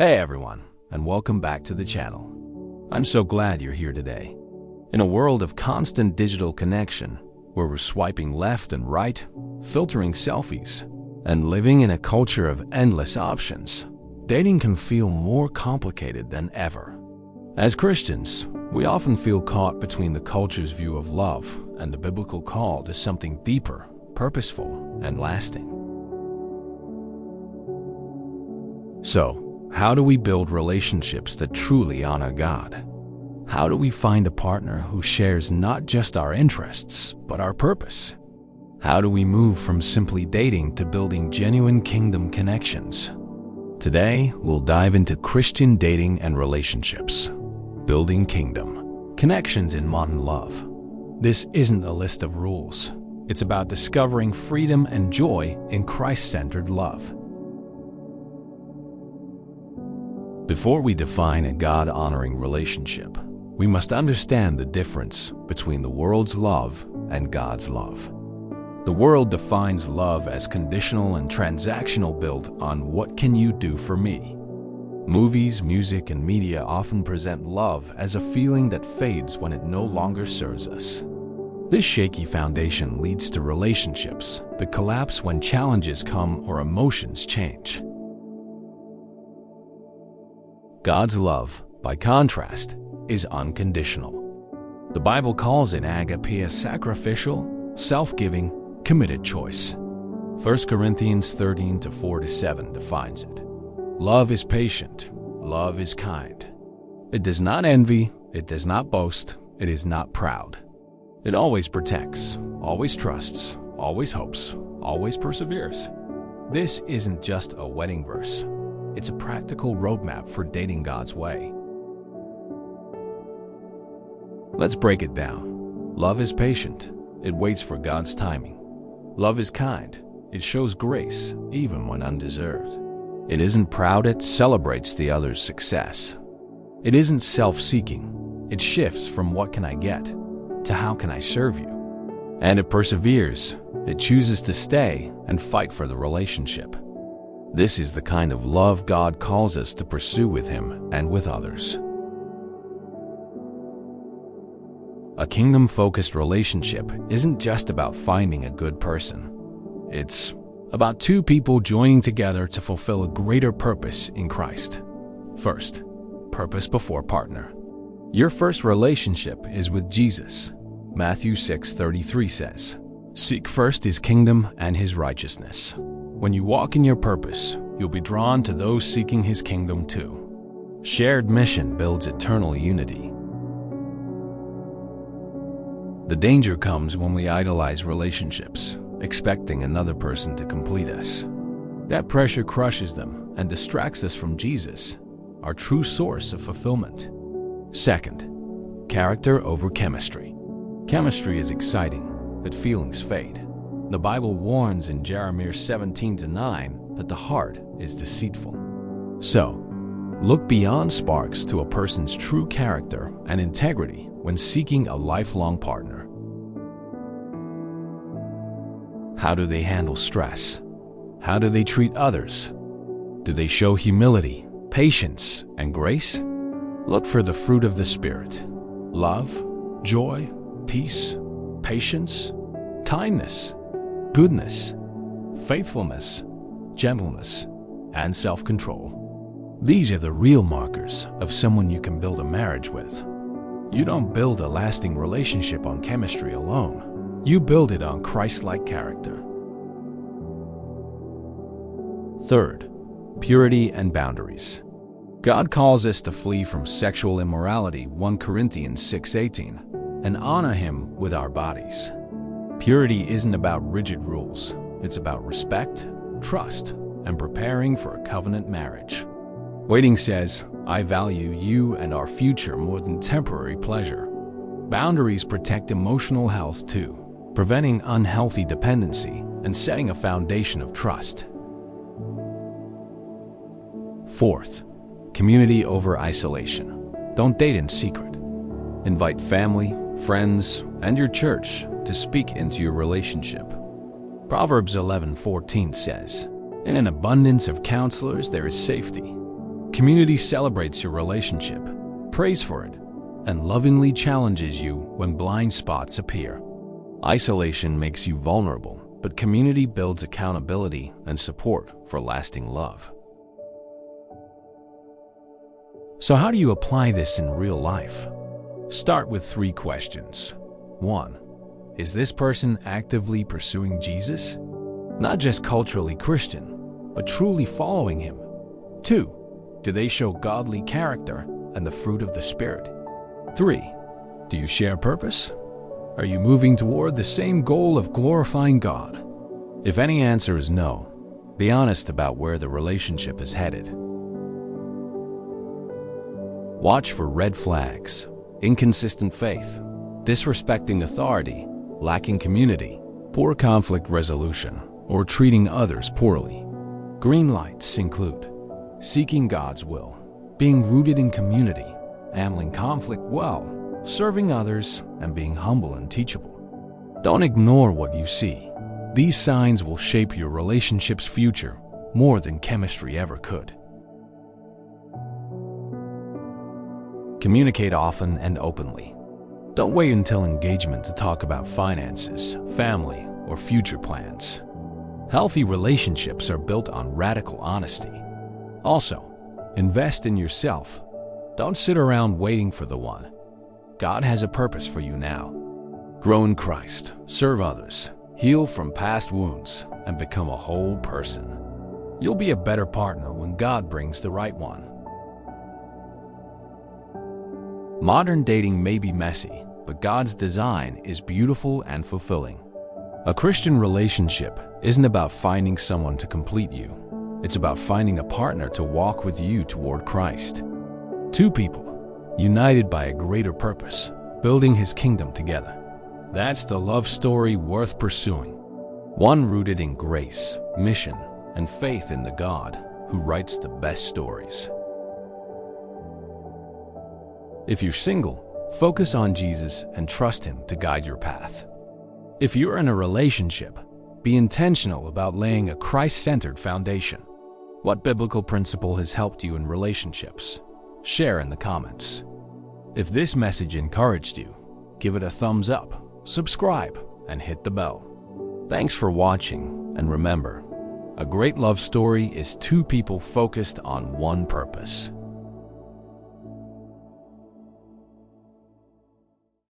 Hey everyone, and welcome back to the channel. I'm so glad you're here today. In a world of constant digital connection, where we're swiping left and right, filtering selfies, and living in a culture of endless options, dating can feel more complicated than ever. As Christians, we often feel caught between the culture's view of love and the biblical call to something deeper, purposeful, and lasting. So, how do we build relationships that truly honor God? How do we find a partner who shares not just our interests, but our purpose? How do we move from simply dating to building genuine kingdom connections? Today, we'll dive into Christian dating and relationships, building kingdom connections in modern love. This isn't a list of rules. It's about discovering freedom and joy in Christ-centered love. Before we define a God-honoring relationship, we must understand the difference between the world's love and God's love. The world defines love as conditional and transactional, built on "what can you do for me?" Movies, music, and media often present love as a feeling that fades when it no longer serves us. This shaky foundation leads to relationships that collapse when challenges come or emotions change. God's love, by contrast, is unconditional. The Bible calls it agape, a sacrificial, self-giving, committed choice. 1 Corinthians 13:4-7 defines it. Love is patient. Love is kind. It does not envy. It does not boast. It is not proud. It always protects, always trusts, always hopes, always perseveres. This isn't just a wedding verse. It's a practical roadmap for dating God's way. Let's break it down. Love is patient. It waits for God's timing. Love is kind. It shows grace, even when undeserved. It isn't proud. It celebrates the other's success. It isn't self-seeking. It shifts from "what can I get?" to "how can I serve you?" And it perseveres. It chooses to stay and fight for the relationship. This is the kind of love God calls us to pursue with Him and with others. A kingdom-focused relationship isn't just about finding a good person. It's about two people joining together to fulfill a greater purpose in Christ. First, purpose before partner. Your first relationship is with Jesus. Matthew 6:33 says, "Seek first His kingdom and His righteousness." When you walk in your purpose, you'll be drawn to those seeking His kingdom too. Shared mission builds eternal unity. The danger comes when we idolize relationships, expecting another person to complete us. That pressure crushes them and distracts us from Jesus, our true source of fulfillment. Second, character over chemistry. Chemistry is exciting, but feelings fade. The Bible warns in Jeremiah 17:9 that the heart is deceitful. So, look beyond sparks to a person's true character and integrity when seeking a lifelong partner. How do they handle stress? How do they treat others? Do they show humility, patience, and grace? Look for the fruit of the Spirit: love, joy, peace, patience, kindness, goodness, faithfulness, gentleness, and self-control. These are the real markers of someone you can build a marriage with. You don't build a lasting relationship on chemistry alone. You build it on Christ-like character. Third, purity and boundaries. God calls us to flee from sexual immorality, 1 Corinthians 6:18, and honor Him with our bodies. Purity isn't about rigid rules. It's about respect, trust, and preparing for a covenant marriage. Waiting says, "I value you and our future more than temporary pleasure." Boundaries protect emotional health too, preventing unhealthy dependency and setting a foundation of trust. Fourth, community over isolation. Don't date in secret. Invite family, friends, and your church to speak into your relationship. Proverbs 11:14 says, "In an abundance of counselors there is safety, Community celebrates your relationship, prays for it, and lovingly challenges you when blind spots appear. Isolation makes you vulnerable, but community builds accountability and support for lasting love. So how do you apply this in real life? Start with 3 questions. 1. Is this person actively pursuing Jesus? Not just culturally Christian, but truly following him. 2. Do they show godly character and the fruit of the Spirit? 3. Do you share purpose? Are you moving toward the same goal of glorifying God? If any answer is no, be honest about where the relationship is headed. Watch for red flags: inconsistent faith, disrespecting authority, lacking community, poor conflict resolution, or treating others poorly. Green lights include seeking God's will, being rooted in community, handling conflict well, serving others, and being humble and teachable. Don't ignore what you see. These signs will shape your relationship's future more than chemistry ever could. Communicate often and openly. Don't wait until engagement to talk about finances, family, or future plans. Healthy relationships are built on radical honesty. Also, invest in yourself. Don't sit around waiting for the one. God has a purpose for you now. Grow in Christ, serve others, heal from past wounds, and become a whole person. You'll be a better partner when God brings the right one. Modern dating may be messy, but God's design is beautiful and fulfilling. A Christian relationship isn't about finding someone to complete you. It's about finding a partner to walk with you toward Christ. 2 people, united by a greater purpose, building His kingdom together. That's the love story worth pursuing. One rooted in grace, mission, and faith in the God who writes the best stories. If you're single, focus on Jesus and trust Him to guide your path. If you're in a relationship, be intentional about laying a Christ-centered foundation. What biblical principle has helped you in relationships? Share in the comments. If this message encouraged you, give it a thumbs up, subscribe, and hit the bell. Thanks for watching, and remember, a great love story is 2 people focused on one purpose.